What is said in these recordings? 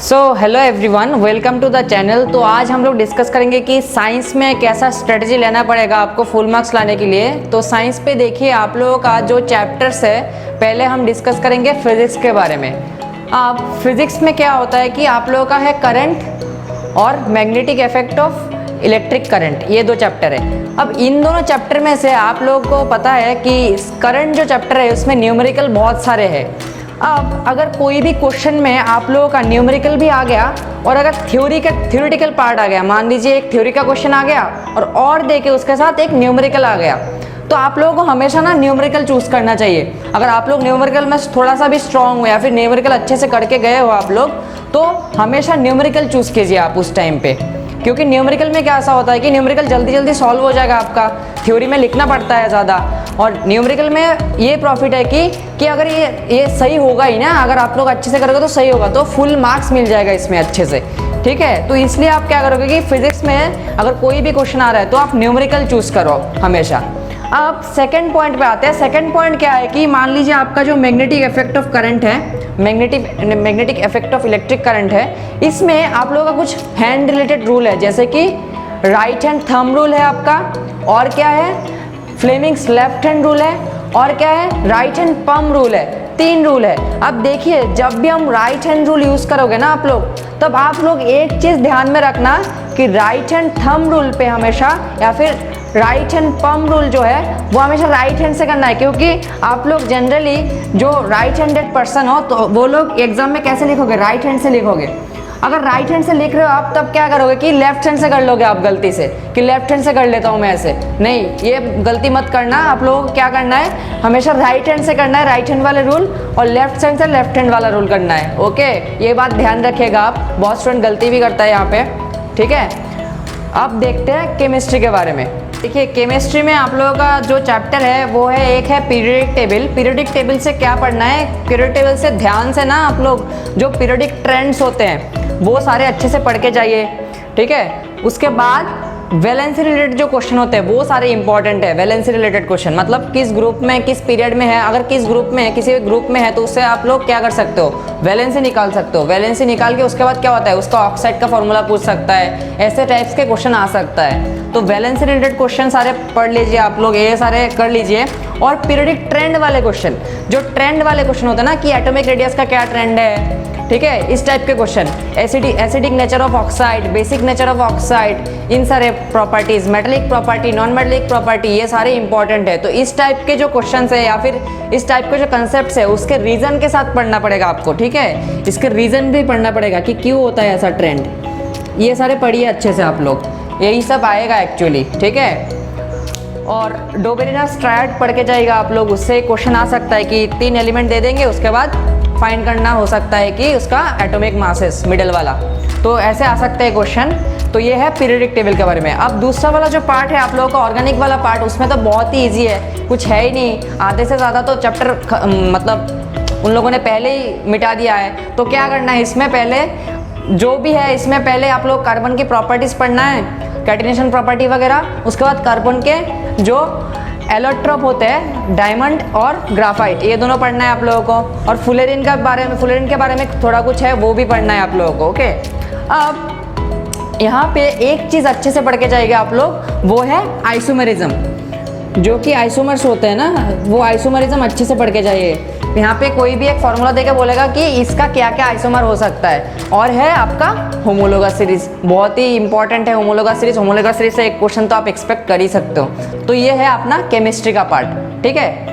Hello everyone, welcome to the channel. तो आज हम लोग डिस्कस करेंगे कि साइंस में कैसा स्ट्रेटजी लेना पड़ेगा आपको फुल मार्क्स लाने के लिए। तो साइंस पे देखिए, आप लोगों का जो चैप्टर्स है, पहले हम डिस्कस करेंगे फिजिक्स के बारे में। अब फिजिक्स में क्या होता है कि आप लोगों का है करंट और magnetic effect of electric current, ये दो चैप्टर है। अब इन दोनों चैप्टर में से आप लोगों को पता है कि करंट जो चैप्टर है उसमें न्यूमेरिकल बहुत सारे हैं। अब अगर कोई भी क्वेश्चन में आप लोगों का न्यूमेरिकल भी आ गया और अगर थ्योरेटिकल पार्ट आ गया, मान लीजिए एक थ्योरी का क्वेश्चन आ गया और दे के उसके साथ एक न्यूमेरिकल आ गया, तो आप लोगों को हमेशा ना न्यूमेरिकल चूज करना चाहिए। अगर आप लोग न्यूमेरिकल में थोड़ा सा भी स्ट्रांग हो या फिर न्यूमेरिकल अच्छे से करके गए हो आप लोग, तो हमेशा न्यूमेरिकल चूज कीजिए आप उस टाइम पे। क्योंकि न्यूमेरिकल में क्या ऐसा होता है कि न्यूमेरिकल जल्दी जल्दी सॉल्व हो जाएगा आपका, थ्योरी में लिखना पड़ता है ज़्यादा। और न्यूमेरिकल में ये प्रॉफिट है कि अगर ये सही होगा ही ना, अगर आप लोग अच्छे से करोगे तो सही होगा, तो फुल मार्क्स मिल जाएगा इसमें अच्छे से, ठीक है। तो इसलिए आप क्या करोगे कि फिजिक्स में अगर कोई भी क्वेश्चन आ रहा है तो आप न्यूमेरिकल चूज करो हमेशा। अब सेकंड पॉइंट पे आते हैं। सेकंड पॉइंट क्या है कि मान लीजिए आपका जो मैग्नेटिक इफेक्ट ऑफ करंट है, magnetic effect of electric current है, इसमें आप लोगों का कुछ हैंड रिलेटेड रूल है, जैसे कि राइट हैंड थंब रूल है आपका, और क्या है फ्लेमिंग्स लेफ्ट हैंड रूल है, और क्या है राइट हैंड पम रूल है। तीन रूल है। अब देखिए, जब भी हम राइट हैंड रूल यूज करोगे ना आप लोग, तब आप लोग एक चीज ध्यान में रखना कि राइट हैंड थंब रूल पे हमेशा, या फिर राइट हैंड पम रूल जो है वो हमेशा राइट हैंड से करना है। क्योंकि आप लोग जनरली जो राइट हैंडेड पर्सन हो तो वो लोग एग्जाम में कैसे लिखोगे, राइट हैंड से लिखोगे। अगर राइट हैंड से लिख रहे हो आप, तब क्या करोगे कि लेफ्ट हैंड से कर लोगे आप गलती से, कि लेफ्ट हैंड से कर लेता हूँ मैं ऐसे। नहीं, ये गलती मत करना। आप लोगों को क्या करना है, हमेशा राइट हैंड से करना है, राइट हैंड वाले रूल, और लेफ्ट हैंड से लेफ्ट हैंड वाला रूल करना है। ओके, ये बात ध्यान रखिएगा आप, बहुत स्टूडेंट गलती भी करता है यहाँ पे, ठीक है। अब देखते हैं केमिस्ट्री के बारे में। देखिए, केमिस्ट्री में आप लोगों का जो चैप्टर है वो है, एक है पीरियोडिक टेबल। पीरियोडिक टेबल से क्या पढ़ना है, पीरियोडिक टेबल से ध्यान से ना आप लोग जो पीरियोडिक ट्रेंड्स होते हैं वो सारे अच्छे से पढ़ के जाइए, ठीक है। उसके बाद वैलेंसी रिलेटेड जो क्वेश्चन होते हैं वो सारे इंपॉर्टेंट है। वैलेंसी रिलेटेड क्वेश्चन मतलब किस ग्रुप में किस पीरियड में है, अगर किस ग्रुप में किसी ग्रुप में है तो उससे आप लोग क्या कर सकते हो, वैलेंसी निकाल सकते हो। वैलेंसी निकाल के उसके बाद क्या होता है, उसका ऑक्साइड का फॉर्मूला पूछ सकता है, ऐसे टाइप्स के क्वेश्चन आ सकता है। तो वैलेंसी रिलेटेड क्वेश्चन सारे पढ़ लीजिए आप लोग, ये सारे कर लीजिए। और पीरियडिक ट्रेंड वाले क्वेश्चन, जो ट्रेंड वाले क्वेश्चन होते हैं ना कि एटॉमिक रेडियस का क्या ट्रेंड है, ठीक है, इस टाइप के question, acidic nature of oxide, basic nature of oxide, इन सारे properties, metallic property, non metallic property, ये सारे इंपॉर्टेंट है। तो इस टाइप के जो क्वेश्चंस है या फिर इस टाइप के जो कंसेप्ट्स है उसके रीजन के साथ पढ़ना पड़ेगा आपको, ठीक है। इसके रीजन भी पढ़ना पड़ेगा कि क्यों होता है ऐसा ट्रेंड, ये सारे पढ़िए अच्छे से आप लोग, यही सब आएगा एक्चुअली, ठीक है। और डोबेरिनस ट्रायड पढ़ के जाएगा आप लोग, उससे क्वेश्चन आ सकता है कि 3 एलिमेंट दे देंगे, उसके बाद फाइंड करना हो सकता है कि उसका एटॉमिक मासेस मिडल वाला, तो ऐसे आ सकते हैं क्वेश्चन। तो ये है पीरियोडिक टेबल के बारे में। अब दूसरा वाला जो पार्ट है आप लोगों का ऑर्गेनिक वाला पार्ट, उसमें तो बहुत ही ईजी है, कुछ है ही नहीं, आधे से ज़्यादा तो चैप्टर मतलब उन लोगों ने पहले ही मिटा दिया है। तो क्या करना है, इसमें पहले जो भी है इसमें पहले आप लोग कार्बन की प्रॉपर्टीज़ पढ़ना है, कैटिनेशन प्रॉपर्टी वगैरह। उसके बाद कार्बन के जो एलोट्रोप होते हैं, डायमंड और ग्राफाइट, ये दोनों पढ़ना है आप लोगों को। और फुलेरिन के बारे में थोड़ा कुछ है, वो भी पढ़ना है आप लोगों को, ओके। अब यहाँ पे एक चीज़ अच्छे से पढ़ के जाएगा आप लोग, वो है आइसोमेरिज्म। जो कि आइसोमर्स होते हैं ना, वो आइसोमेरिज्म अच्छे से पढ़ के जाइए। यहाँ पे कोई भी एक फॉर्मूला देके बोलेगा कि इसका क्या क्या आइसोमर हो सकता है। और है आपका होमोलोगस सीरीज, बहुत ही इंपॉर्टेंट है होमोलोगस सीरीज। होमोलोगस सीरीज से एक क्वेश्चन तो आप एक्सपेक्ट कर ही सकते हो। तो ये है अपना केमिस्ट्री का पार्ट, ठीक है।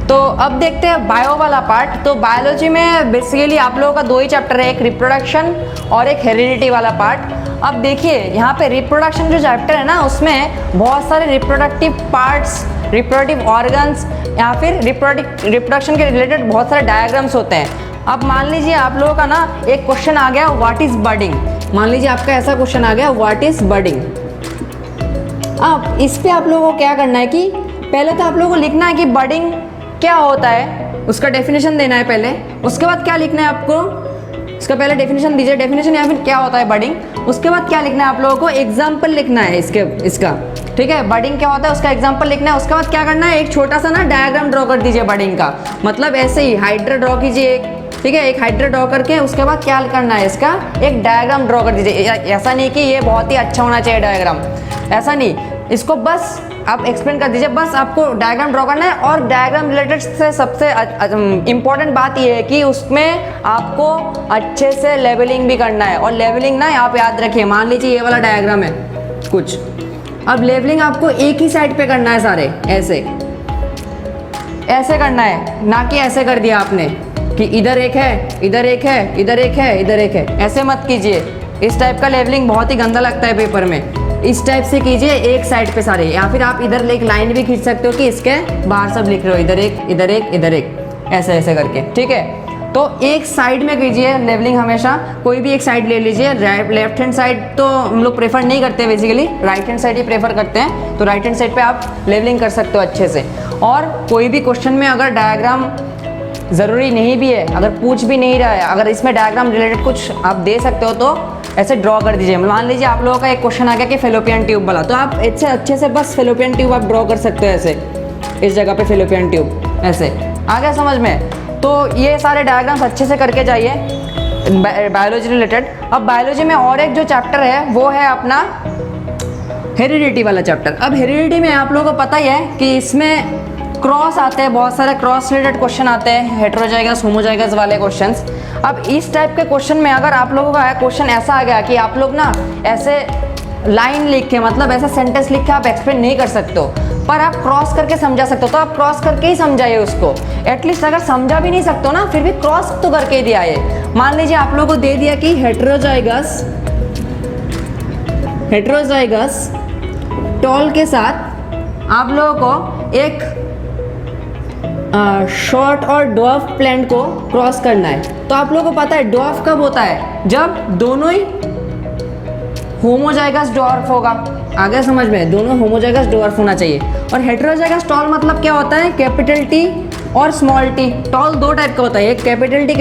तो अब देखते हैं बायो वाला पार्ट। तो बायोलॉजी में बेसिकली आप लोगों का 2 ही चैप्टर है, एक रिप्रोडक्शन और एक हेरिडिटी वाला पार्ट। अब देखिए, यहाँ पे रिप्रोडक्शन जो चैप्टर है ना, उसमें बहुत सारे रिप्रोडक्टिव पार्ट्स, रिप्रोडक्टिव ऑर्गन्स या फिर रिप्रोडक्शन के रिलेटेड बहुत सारे डायग्राम्स होते हैं। अब मान लीजिए आप लोगों का ना एक क्वेश्चन आ गया, व्हाट इज बडिंग। मान लीजिए आपका ऐसा क्वेश्चन आ गया, व्हाट इज बडिंग। अब इस पे आप लोगों को क्या करना है कि पहले तो आप लोगों को लिखना है कि बडिंग क्या होता है, उसका डेफिनेशन देना है पहले। उसके बाद क्या लिखना है आपको, इसका पहले डेफिनेशन दीजिए, डेफिनेशन या फिर क्या होता है बडिंग। उसके बाद क्या लिखना है आप लोगों को, एग्जाम्पल लिखना है इसका, ठीक है। बडिंग क्या होता है उसका एग्जाम्पल लिखना है। उसके बाद क्या करना है, एक छोटा सा ना डायग्राम ड्रॉ कर दीजिए बडिंग का, मतलब ऐसे ही हाइड्रा ड्रॉ कीजिए, ठीक है, एक हाइड्रा ड्रॉ करके उसके बाद क्या करना है, इसका एक डायग्राम ड्रॉ कर दीजिए। ऐसा नहीं कि ये बहुत ही अच्छा होना चाहिए डायग्राम, ऐसा नहीं, इसको बस आप एक्सप्लेन कर दीजिए, बस आपको डायग्राम ड्रॉ करना है। और डायग्राम रिलेटेड से सबसे इम्पॉर्टेंट बात ये है कि उसमें आपको अच्छे से लेवलिंग भी करना है। और लेवलिंग ना आप याद रखिए, मान लीजिए ये वाला डायग्राम है कुछ, अब लेवलिंग आपको एक ही साइड पे करना है सारे, ऐसे करना है, ना कि ऐसे कर दिया आपने कि इधर एक है, इधर एक है, इधर एक है, इधर एक है, ऐसे मत कीजिए। इस टाइप का लेवलिंग बहुत ही गंदा लगता है पेपर में। इस टाइप से कीजिए एक साइड पे सारे, या फिर आप इधर एक लाइन भी खींच सकते हो कि इसके बाहर सब लिख रहे हो, इधर एक, इधर एक, इधर एक, ऐसे ऐसे करके, ठीक है। तो एक साइड में कीजिए लेवलिंग हमेशा, कोई भी एक साइड ले लीजिए। लेफ्ट हैंड साइड तो हम लोग प्रेफर नहीं करते बेसिकली, राइट हैंड साइड ही प्रेफर करते हैं। तो राइट हैंड साइड पे आप लेवलिंग कर सकते हो अच्छे से। और कोई भी क्वेश्चन में अगर डायग्राम ज़रूरी नहीं भी है, अगर पूछ भी नहीं रहा है, अगर इसमें डायग्राम रिलेटेड कुछ आप दे सकते हो तो ऐसे ड्रॉ कर दीजिए। मान लीजिए आप लोगों का एक क्वेश्चन आ गया कि फेलोपियन ट्यूब वाला, तो आप इससे अच्छे से बस फेलोपियन ट्यूब आप ड्रॉ कर सकते हो ऐसे, इस जगह पे फेलोपियन ट्यूब ऐसे, आ गया समझ में। तो ये सारे डायग्राम्स अच्छे से करके जाइए बायोलॉजी रिलेटेड। अब बायोलॉजी में और एक जो चैप्टर है वो है अपना हेरिडिटी वाला चैप्टर। अब हेरिडिटी में आप लोगों को पता ही है कि इसमें क्रॉस आते हैं, बहुत सारे क्रॉस रिलेटेड क्वेश्चन आते हैं, हेटेरोजाइगस होमोजाइगस वाले क्वेश्चंस। अब इस टाइप के क्वेश्चन में अगर आप लोगों का क्वेश्चन ऐसा आ गया कि आप लोग ना ऐसे लाइन लिख के, मतलब ऐसा सेंटेंस लिख के आप एक्सप्लेन नहीं कर सकते हो, पर आप क्रॉस करके समझा सकते हो, तो आप क्रॉस करके ही समझाइए उसको। एटलीस्ट अगर समझा भी नहीं सकते हो ना, फिर भी क्रॉस तो करके ही दिया है। मान लीजिए आप लोगों को दे दिया कि हेटेरोजाइगस टॉल के साथ आप लोगों को एक शॉर्ट और डॉर्फ प्लांट को क्रॉस करना है। तो आप लोगों को पता है डॉर्फ कब होता है, जब दोनों ही होमोजाइगस डॉर्फ होगा। आगे समझ में, दोनों होमोजाइगस डॉर्फ होना चाहिए। और हेटेरोजाइगस टॉल मतलब क्या होता है, कैपिटल टी और स्मॉल टी। टॉल दो टाइप का होता है, एक कैपिटल टी,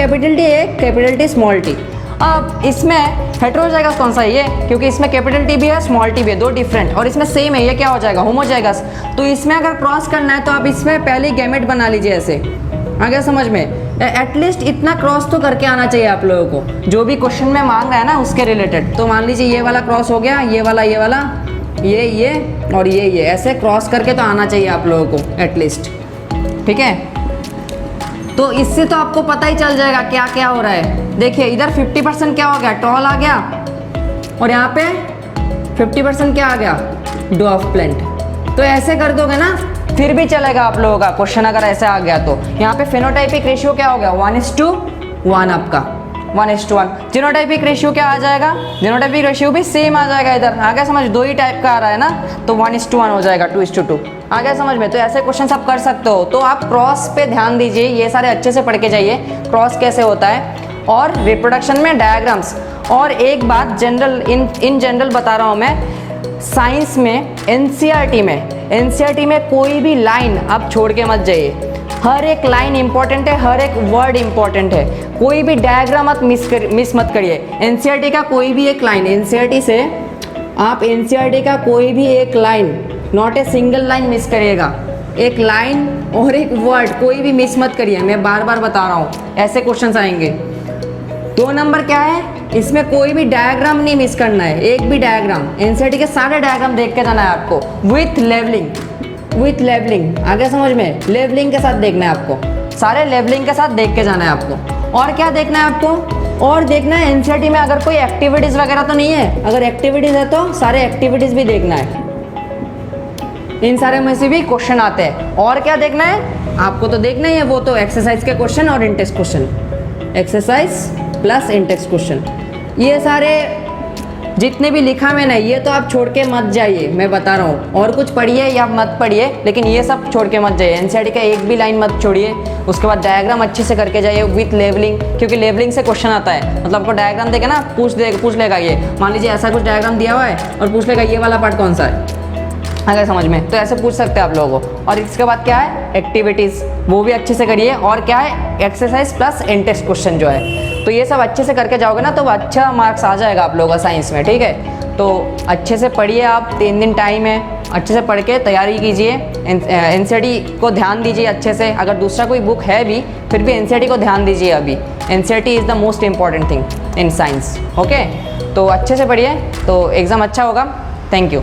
एक कैपिटल टी स्मॉल टी। अब इसमें हेटेरोजाइगस कौन सा है, ये क्योंकि इसमें कैपिटल टी भी है स्मॉल टी भी है, दो डिफरेंट, और इसमें सेम है, ये क्या हो जाएगा होमोजाइगस। तो इसमें अगर क्रॉस करना है तो आप इसमें पहले गैमेट बना लीजिए ऐसे, आ गया समझ में। एटलीस्ट इतना क्रॉस तो करके आना चाहिए आप लोगों को, जो भी क्वेश्चन में मांग रहा है ना उसके रिलेटेड। तो मान लीजिए ये वाला क्रॉस हो गया, ये वाला ये और ये ऐसे क्रॉस करके तो आना चाहिए आप लोगों को एटलीस्ट, ठीक है। तो इससे तो आपको पता ही चल जाएगा क्या क्या हो रहा है। देखिए इधर 50% क्या हो गया, टॉल आ गया, और यहाँ पे 50% क्या आ गया, डॉर्फ प्लांट। तो ऐसे कर दोगे ना फिर भी चलेगा आप लोगों का क्वेश्चन, अगर ऐसे आ गया तो। यहाँ पे फेनोटाइपिक रेशियो क्या हो गया, 1:1 आपका, 1:1। जीनोटाइपिक रेशियो क्या आ जाएगा, जीनोटाइपिक रेशियो भी सेम आ जाएगा इधर, आ गया समझ, दो ही टाइप का आ रहा है ना, तो 1:1 हो जाएगा, 2:2, आ गया समझ में। तो ऐसे क्वेश्चन आप कर सकते हो। तो आप क्रॉस पे ध्यान दीजिए, ये सारे अच्छे से पढ़ के जाइए क्रॉस कैसे होता है, और रिप्रोडक्शन में डायग्राम्स। और एक बात जनरल इन जनरल बता रहा हूँ मैं, साइंस में एनसीईआरटी में कोई भी लाइन आप छोड़ के मत जाइए। हर एक लाइन इंपॉर्टेंट है, हर एक वर्ड इंपॉर्टेंट है, कोई भी डायग्राम आप मिस मत करिए। एनसीईआरटी का कोई भी एक लाइन, एनसीईआरटी से आप एनसीईआरटी का कोई भी एक line, not a single line miss करिएगा। एक लाइन और एक वर्ड कोई भी मिस मत करिए, मैं बार बार बता रहा हूँ, ऐसे क्वेश्चंस आएंगे। 2 नंबर क्या है, इसमें कोई भी डायग्राम नहीं मिस करना है, एक भी डायग्राम। एनसीईआरटी के सारे डायग्राम देख के जाना है आपको, विथ लेवलिंग, आगे समझ में, लेवलिंग के साथ देखना है आपको, सारे लेवलिंग के साथ देख के जाना है आपको। और क्या देखना है आपको, और देखना है एनसीईआरटी में अगर कोई एक्टिविटीज वगैरह तो नहीं है, अगर एक्टिविटीज है तो सारे एक्टिविटीज भी देखना है, इन सारे में से भी क्वेश्चन आते हैं। और क्या देखना है आपको, तो देखना ही है वो तो एक्सरसाइज के क्वेश्चन और Intex question, exercise plus Intex question, ये सारे जितने भी लिखा मैंने ये तो आप छोड़ के मत जाइए, मैं बता रहा हूँ। और कुछ पढ़िए या मत पढ़िए, लेकिन ये सब छोड़ के मत जाइए। एनसीईआरटी का एक भी लाइन मत छोड़िए। उसके बाद डायग्राम अच्छे से करके जाइए विथ लेवलिंग, क्योंकि लेवलिंग से क्वेश्चन आता है। मतलब आपको डायग्राम देगा ना, पूछ लेगा ये, मान लीजिए ऐसा कुछ डायग्राम दिया हुआ है और पूछ लेगा ये वाला पार्ट कौन सा है, अगर समझ में, तो ऐसे पूछ सकते हैं आप लोगों को। और इसके बाद क्या है, एक्टिविटीज़, वो भी अच्छे से करिए। और क्या है, एक्सरसाइज प्लस इंटेक्स क्वेश्चन जो है तो ये सब अच्छे से करके जाओगे ना तो अच्छा मार्क्स आ जाएगा आप लोगों का साइंस में, ठीक है। तो अच्छे से पढ़िए आप, 3 दिन टाइम है, अच्छे से पढ़ के तैयारी कीजिए। एनसीईआरटी को ध्यान दीजिए अच्छे से, अगर दूसरा कोई बुक है भी फिर भी एनसीईआरटी को ध्यान दीजिए अभी। NCERT is the most important thing in science, okay. तो अच्छे से पढ़िए तो एग्ज़ाम अच्छा होगा। Thank you.